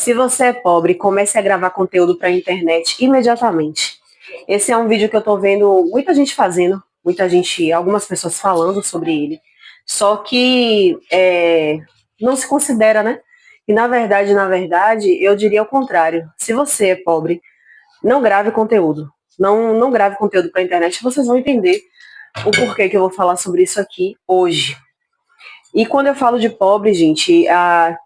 Se você é pobre, comece a gravar conteúdo para a internet imediatamente. Esse é um vídeo que eu tô vendo muita gente fazendo, muita gente, algumas pessoas falando sobre ele. Só que não se considera, né? E na verdade, eu diria o contrário. Se você é pobre, não grave conteúdo. Não grave conteúdo para a internet, vocês vão entender o porquê que eu vou falar sobre isso aqui hoje. E quando eu falo de pobre, gente,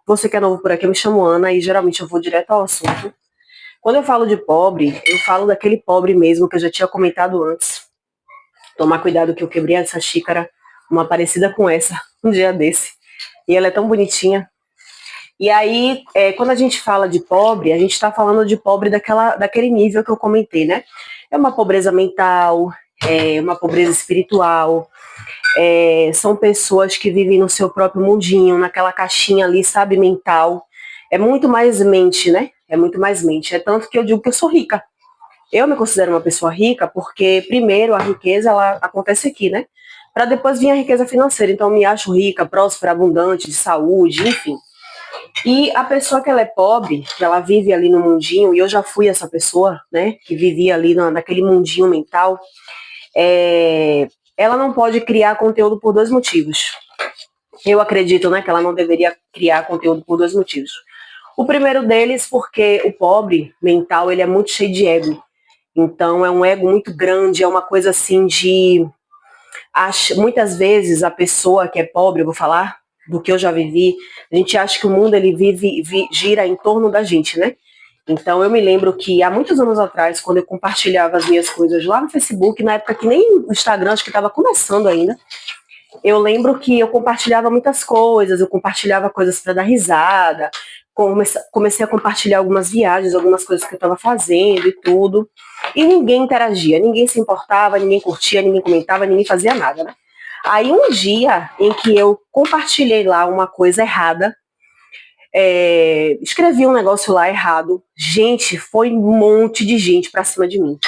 você que é novo por aqui, eu me chamo Ana e geralmente eu vou direto ao assunto. Quando eu falo de pobre, eu falo daquele pobre mesmo que eu já tinha comentado antes. Tomar cuidado que eu quebrei essa xícara, uma parecida com essa, um dia desse. E ela é tão bonitinha. E aí, quando a gente fala de pobre, a gente está falando de pobre daquele nível que eu comentei, né? É uma pobreza mental, é uma pobreza espiritual, são pessoas que vivem no seu próprio mundinho, naquela caixinha ali, sabe, mental. É muito mais mente, né? É muito mais mente. É tanto que eu digo que eu sou rica. Eu me considero uma pessoa rica porque, primeiro, a riqueza, ela acontece aqui, né? Para depois vir a riqueza financeira. Então, eu me acho rica, próspera, abundante, de saúde, enfim. E a pessoa que ela é pobre, que ela vive ali no mundinho, e eu já fui essa pessoa, né? Que vivia ali naquele mundinho mental, ela não pode criar conteúdo por dois motivos. Eu acredito, né, que ela não deveria criar conteúdo por dois motivos. O primeiro deles, porque o pobre mental, ele é muito cheio de ego. Então, é um ego muito grande, é uma coisa assim de... Muitas vezes, a pessoa que é pobre, eu vou falar do que eu já vivi, a gente acha que o mundo, ele gira em torno da gente, né? Então, eu me lembro que há muitos anos atrás, quando eu compartilhava as minhas coisas lá no Facebook, na época que nem o Instagram, acho que estava começando ainda, eu lembro que eu compartilhava muitas coisas, eu compartilhava coisas para dar risada, comecei a compartilhar algumas viagens, algumas coisas que eu estava fazendo e tudo, e ninguém interagia, ninguém se importava, ninguém curtia, ninguém comentava, ninguém fazia nada, né? Aí um dia em que eu compartilhei lá uma coisa errada, escrevi um negócio lá errado, gente, foi um monte de gente pra cima de mim.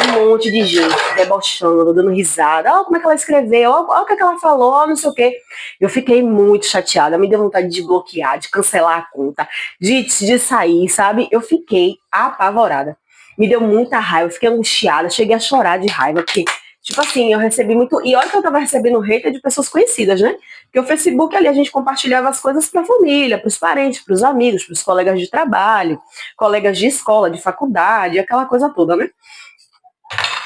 Um monte de gente debochando, dando risada. Ó, como é que ela escreveu, ó, o que ela falou, ó, não sei o quê. Eu fiquei muito chateada, me deu vontade de bloquear, de cancelar a conta, de sair, sabe? Eu fiquei apavorada. Me deu muita raiva, eu fiquei angustiada, cheguei a chorar de raiva, porque, tipo assim, eu recebi muito. E olha que eu tava recebendo hater de pessoas conhecidas, né? Porque o Facebook ali a gente compartilhava as coisas pra família, pros parentes, pros amigos, pros colegas de trabalho, colegas de escola, de faculdade, aquela coisa toda, né?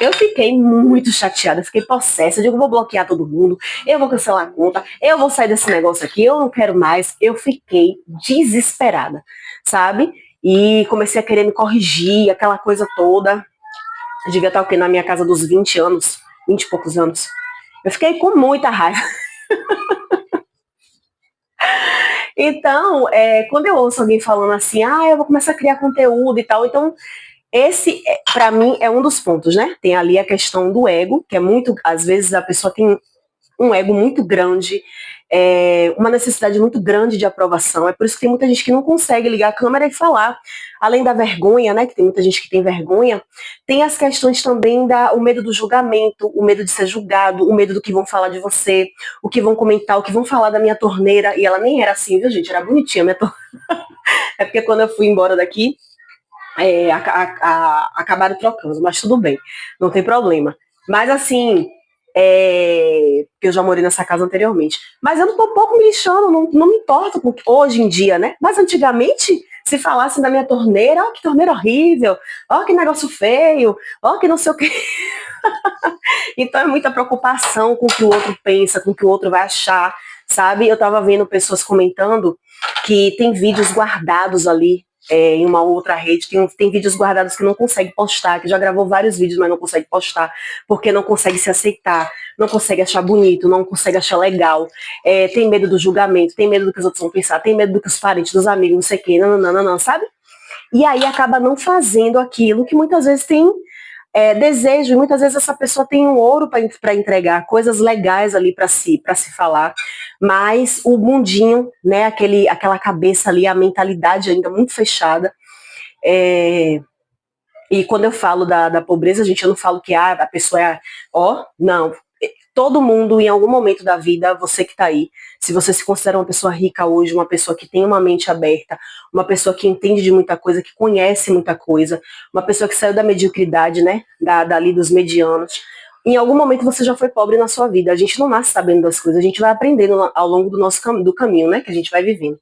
Eu fiquei muito chateada, fiquei possessa. Eu digo, vou bloquear todo mundo, eu vou cancelar a conta, eu vou sair desse negócio aqui, eu não quero mais. Eu fiquei desesperada, sabe? E comecei a querer me corrigir, aquela coisa toda. Eu devia estar o quê? Na minha casa dos 20 anos, 20 e poucos anos. Eu fiquei com muita raiva. Então, quando eu ouço alguém falando assim, eu vou começar a criar conteúdo e tal, então esse, para mim, é um dos pontos, né? Tem ali a questão do ego, que é muito, às vezes a pessoa tem um ego muito grande, uma necessidade muito grande de aprovação. É por isso que tem muita gente que não consegue ligar a câmera e falar. Além da vergonha, né? Que tem muita gente que tem vergonha, tem as questões também o medo do julgamento, o medo de ser julgado, o medo do que vão falar de você, o que vão comentar, o que vão falar da minha torneira. E ela nem era assim, viu, gente? Era bonitinha a minha torneira. É porque quando eu fui embora daqui, acabaram trocando, mas tudo bem, não tem problema. Mas assim, eu já morei nessa casa anteriormente. Mas eu não tô pouco me lixando, não me importo com hoje em dia, né? Mas antigamente, se falassem da minha torneira, ó, que torneira horrível, ó, que negócio feio, ó, que não sei o que. Então é muita preocupação com o que o outro pensa, com o que o outro vai achar, sabe? Eu tava vendo pessoas comentando que tem vídeos guardados ali em uma outra rede, tem vídeos guardados que não consegue postar, que já gravou vários vídeos, mas não consegue postar, porque não consegue se aceitar, não consegue achar bonito, não consegue achar legal, tem medo do julgamento, tem medo do que os outros vão pensar, tem medo do que os parentes, dos amigos, não sei o que, não, sabe? E aí acaba não fazendo aquilo que muitas vezes tem desejo, e muitas vezes essa pessoa tem um ouro para entregar, coisas legais ali para se falar, mas o mundinho, né, aquela cabeça ali, a mentalidade ainda muito fechada. E quando eu falo da pobreza, gente, eu não falo que a pessoa não. Todo mundo, em algum momento da vida, você que tá aí, se você se considera uma pessoa rica hoje, uma pessoa que tem uma mente aberta, uma pessoa que entende de muita coisa, que conhece muita coisa, uma pessoa que saiu da mediocridade, né? Dali dos medianos. Em algum momento você já foi pobre na sua vida. A gente não nasce sabendo das coisas, a gente vai aprendendo ao longo do nosso do caminho, né? Que a gente vai vivendo.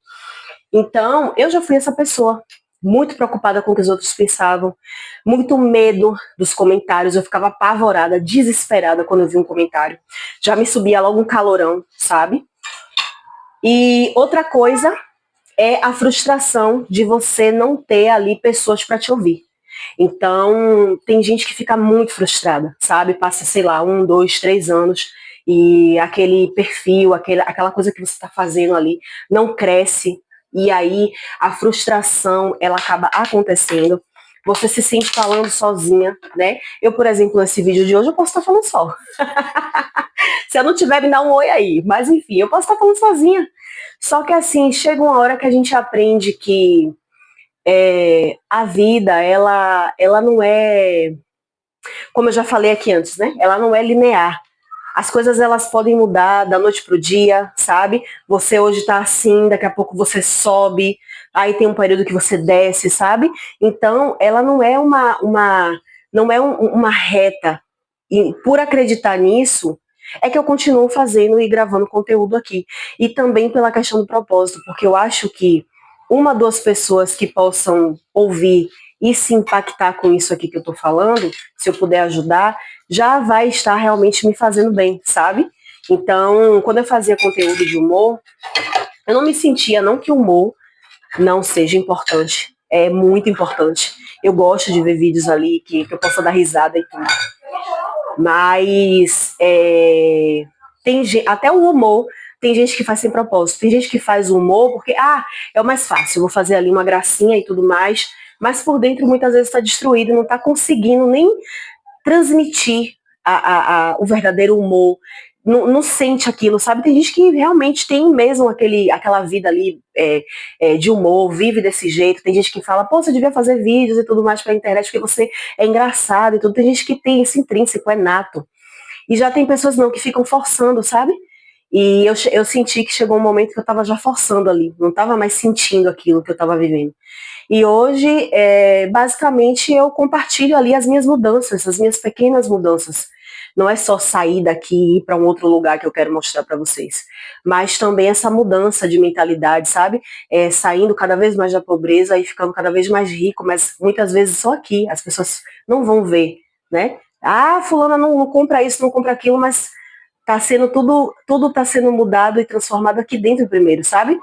Então, eu já fui essa pessoa, muito preocupada com o que os outros pensavam, muito medo dos comentários, eu ficava apavorada, desesperada quando eu vi um comentário. Já me subia logo um calorão, sabe? E outra coisa é a frustração de você não ter ali pessoas para te ouvir. Então, tem gente que fica muito frustrada, sabe? Passa, sei lá, 1, 2, 3 anos e aquele perfil, aquela coisa que você está fazendo ali não cresce. E aí a frustração, ela acaba acontecendo. Você se sente falando sozinha, né? Eu, por exemplo, nesse vídeo de hoje, eu posso estar falando só. Se eu não tiver, me dá um oi aí. Mas enfim, eu posso estar falando sozinha. Só que assim, chega uma hora que a gente aprende que a vida, ela não é, como eu já falei aqui antes, né? Ela não é linear. As coisas elas podem mudar da noite pro dia, sabe? Você hoje tá assim, daqui a pouco você sobe, aí tem um período que você desce, sabe? Então, ela não é uma reta. E por acreditar nisso, é que eu continuo fazendo e gravando conteúdo aqui. E também pela questão do propósito, porque eu acho que uma, duas pessoas que possam ouvir e se impactar com isso aqui que eu tô falando, se eu puder ajudar, já vai estar realmente me fazendo bem, sabe? Então, quando eu fazia conteúdo de humor, eu não me sentia, não que o humor não seja importante, é muito importante. Eu gosto de ver vídeos ali que eu possa dar risada e tudo. Mas tem até o humor, tem gente que faz sem propósito, tem gente que faz o humor porque, é o mais fácil, eu vou fazer ali uma gracinha e tudo mais, mas por dentro muitas vezes está destruído, não está conseguindo nem transmitir o verdadeiro humor, não sente aquilo, sabe? Tem gente que realmente tem mesmo aquela vida ali de humor, vive desse jeito. Tem gente que fala, pô, você devia fazer vídeos e tudo mais pra internet porque você é engraçado e tudo. Tem gente que tem esse intrínseco, é nato. E já tem pessoas não que ficam forçando, sabe? E eu senti que chegou um momento que eu tava já forçando ali, não tava mais sentindo aquilo que eu tava vivendo. E hoje, basicamente, eu compartilho ali as minhas mudanças, as minhas pequenas mudanças. Não é só sair daqui e ir para um outro lugar que eu quero mostrar para vocês, mas também essa mudança de mentalidade, sabe? Saindo cada vez mais da pobreza e ficando cada vez mais rico, mas muitas vezes só aqui, as pessoas não vão ver, né? Fulana não compra isso, não compra aquilo, mas tá sendo tudo tá sendo mudado e transformado aqui dentro primeiro, sabe?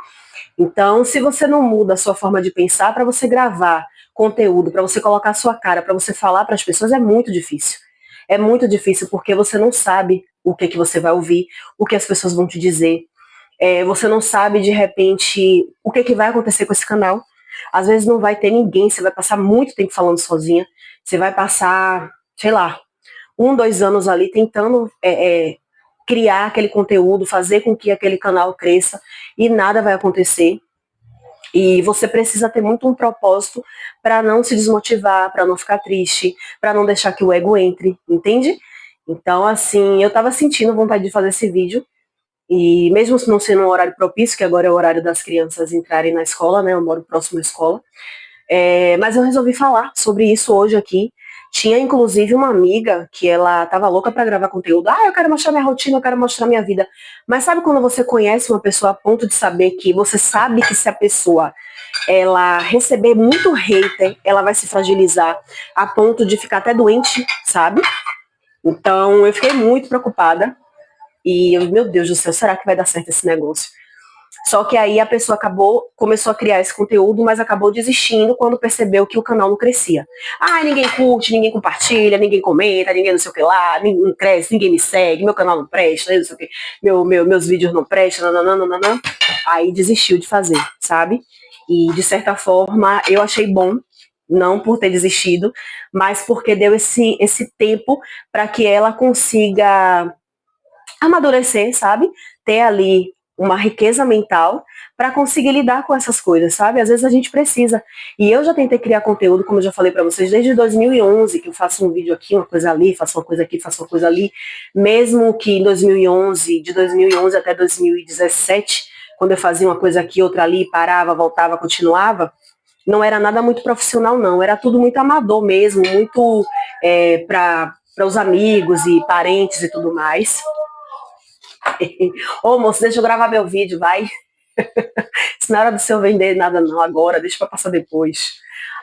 Então, se você não muda a sua forma de pensar, para você gravar conteúdo, para você colocar a sua cara, para você falar para as pessoas, é muito difícil. É muito difícil porque você não sabe o que você vai ouvir, o que as pessoas vão te dizer. Você não sabe, de repente, o que vai acontecer com esse canal. Às vezes não vai ter ninguém, você vai passar muito tempo falando sozinha. Você vai passar, sei lá, 1, 2 anos ali tentando criar aquele conteúdo, fazer com que aquele canal cresça e nada vai acontecer. E você precisa ter muito um propósito para não se desmotivar, para não ficar triste, para não deixar que o ego entre, entende? Então, assim, eu tava sentindo vontade de fazer esse vídeo, e mesmo não sendo um horário propício, que agora é o horário das crianças entrarem na escola, né? Eu moro próximo à escola. Mas eu resolvi falar sobre isso hoje aqui. Tinha inclusive uma amiga que ela tava louca para gravar conteúdo. Eu quero mostrar minha rotina, eu quero mostrar minha vida. Mas sabe quando você conhece uma pessoa a ponto de saber que você sabe que se a pessoa ela receber muito hater, ela vai se fragilizar a ponto de ficar até doente, sabe? Então eu fiquei muito preocupada e meu Deus do céu, será que vai dar certo esse negócio? Só que aí a pessoa começou a criar esse conteúdo, mas acabou desistindo quando percebeu que o canal não crescia. Ninguém curte, ninguém compartilha, ninguém comenta, ninguém não sei o que lá, ninguém não cresce, ninguém me segue, meu canal não presta, não sei o que, meus vídeos não prestam, nananana. Aí desistiu de fazer, sabe? E de certa forma eu achei bom, não por ter desistido, mas porque deu esse tempo para que ela consiga amadurecer, sabe? Ter ali uma riqueza mental para conseguir lidar com essas coisas, sabe? Às vezes a gente precisa. E eu já tentei criar conteúdo, como eu já falei para vocês, desde 2011, que eu faço um vídeo aqui, uma coisa ali, faço uma coisa aqui, faço uma coisa ali, mesmo que em 2011, de 2011 até 2017, quando eu fazia uma coisa aqui, outra ali, parava, voltava, continuava, não era nada muito profissional, não. Era tudo muito amador mesmo, muito para os amigos e parentes e tudo mais. Ô, moço, deixa eu gravar meu vídeo, vai. Isso não é hora do seu vender nada não agora, deixa pra passar depois.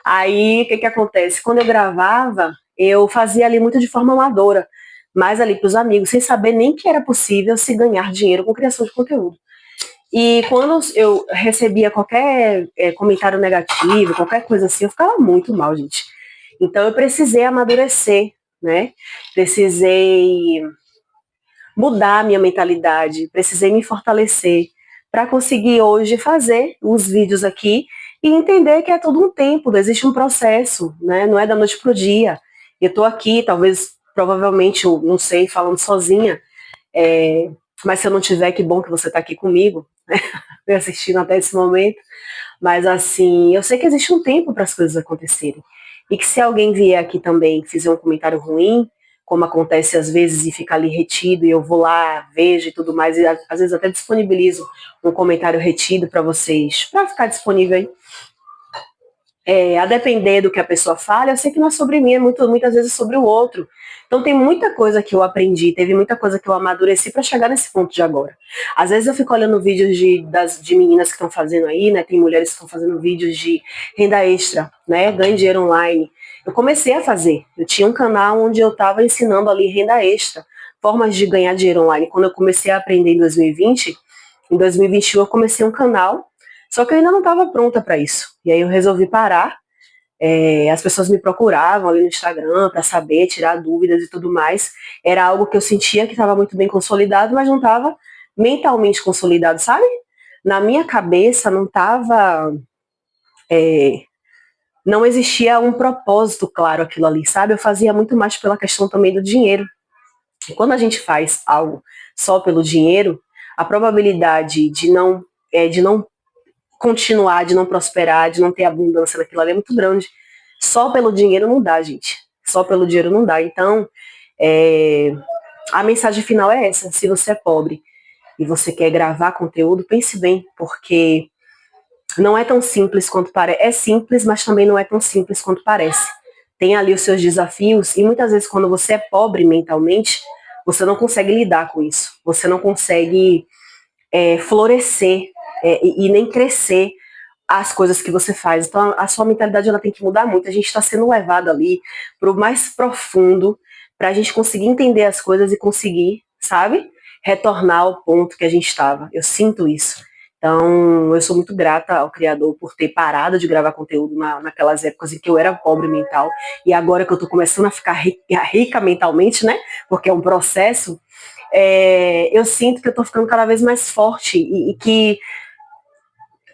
Aí, o que que acontece? Quando eu gravava, eu fazia ali muito de forma amadora, mais ali pros amigos, sem saber nem que era possível se ganhar dinheiro com criação de conteúdo. E quando eu recebia qualquer comentário negativo, qualquer coisa assim, eu ficava muito mal, gente. Então eu precisei amadurecer, né? Precisei mudar a minha mentalidade, precisei me fortalecer para conseguir hoje fazer os vídeos aqui e entender que é todo um tempo, existe um processo, né? Não é da noite pro dia. Eu estou aqui, talvez, provavelmente, eu não sei, falando sozinha, mas se eu não tiver, que bom que você está aqui comigo, né? Me assistindo até esse momento. Mas assim, eu sei que existe um tempo para as coisas acontecerem. E que se alguém vier aqui também fizer um comentário ruim, como acontece às vezes e fica ali retido, e eu vou lá, vejo e tudo mais, e às vezes até disponibilizo um comentário retido para vocês, para ficar disponível aí. A depender do que a pessoa fala, eu sei que não é sobre mim, muitas vezes sobre o outro. Então tem muita coisa que eu aprendi, teve muita coisa que eu amadureci para chegar nesse ponto de agora. Às vezes eu fico olhando vídeos de meninas que estão fazendo aí, né? Tem mulheres que estão fazendo vídeos de renda extra, né? Ganho dinheiro online. Eu comecei a fazer. Eu tinha um canal onde eu estava ensinando ali renda extra, formas de ganhar dinheiro online. Quando eu comecei a aprender em 2020, em 2021 eu comecei um canal, só que eu ainda não estava pronta para isso. E aí eu resolvi parar. As pessoas me procuravam ali no Instagram para saber, tirar dúvidas e tudo mais. Era algo que eu sentia que estava muito bem consolidado, mas não estava mentalmente consolidado, sabe? Na minha cabeça não estava. Não existia um propósito claro aquilo ali, sabe? Eu fazia muito mais pela questão também do dinheiro. E quando a gente faz algo só pelo dinheiro, a probabilidade de não continuar, de não prosperar, de não ter abundância naquilo ali é muito grande. Só pelo dinheiro não dá, gente. Só pelo dinheiro não dá. Então, a mensagem final é essa. Se você é pobre e você quer gravar conteúdo, pense bem, porque não é tão simples quanto parece. É simples, mas também não é tão simples quanto parece. Tem ali os seus desafios e muitas vezes quando você é pobre mentalmente, você não consegue lidar com isso. Você não consegue florescer e nem crescer as coisas que você faz. Então a sua mentalidade ela tem que mudar muito. A gente está sendo levado ali para o mais profundo para a gente conseguir entender as coisas e conseguir, sabe, retornar ao ponto que a gente estava. Eu sinto isso. Então, eu sou muito grata ao Criador por ter parado de gravar conteúdo naquelas épocas em que eu era pobre mental. E agora que eu estou começando a ficar rica mentalmente, né? Porque é um processo, eu sinto que eu estou ficando cada vez mais forte e que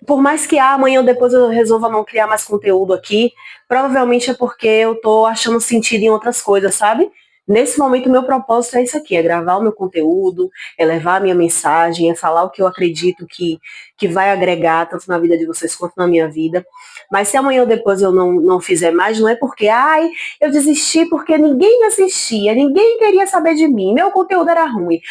por mais que amanhã ou depois eu resolva não criar mais conteúdo aqui, provavelmente é porque eu tô achando sentido em outras coisas, sabe? Nesse momento, o meu propósito é isso aqui, é gravar o meu conteúdo, é levar a minha mensagem, é falar o que eu acredito que vai agregar, tanto na vida de vocês quanto na minha vida. Mas se amanhã ou depois eu não fizer mais, não é porque, eu desisti porque ninguém me assistia, ninguém queria saber de mim, meu conteúdo era ruim.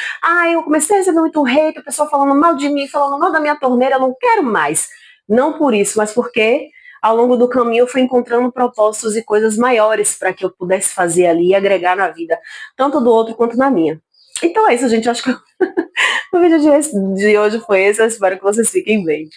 Eu comecei a receber muito hate, a pessoa falando mal de mim, falando mal da minha torneira, eu não quero mais. Não por isso, mas porque ao longo do caminho eu fui encontrando propósitos e coisas maiores para que eu pudesse fazer ali e agregar na vida, tanto do outro quanto na minha. Então é isso, gente. Eu acho que o vídeo de hoje foi esse. Eu espero que vocês fiquem bem.